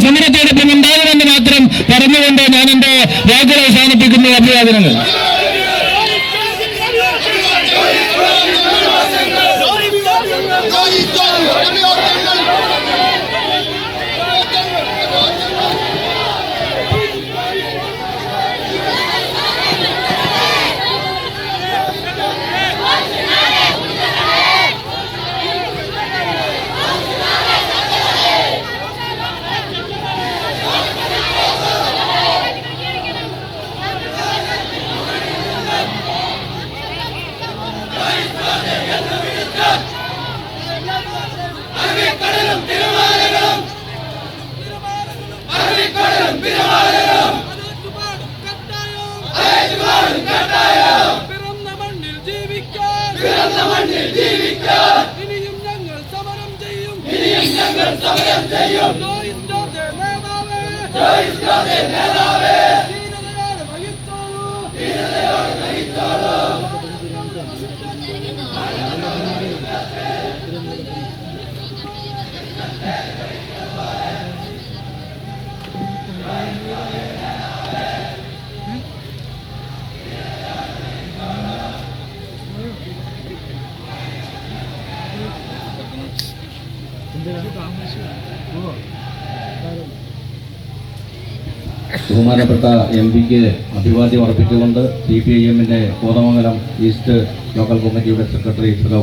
സമരത്തോടൊപ്പം ഉണ്ടാകുമെന്ന് മാത്രം പറഞ്ഞുകൊണ്ട് ഞാൻ എന്റെ വാക്കുകൾ അവസാനിപ്പിക്കുന്നു. അഭിവാദനങ്ങൾ. ഇനിയും ഞങ്ങൾ സമരം ചെയ്യും. നേതാവേ ധീരതയോടെ വഹിച്ചോളൂ. ബഹുമാനപ്പെട്ട എംപിക്ക് അഭിവാദ്യം അർപ്പിച്ചുകൊണ്ട് CPIM കോതമംഗലം ഈസ്റ്റ് ലോക്കൽ കമ്മിറ്റിയുടെ സെക്രട്ടറി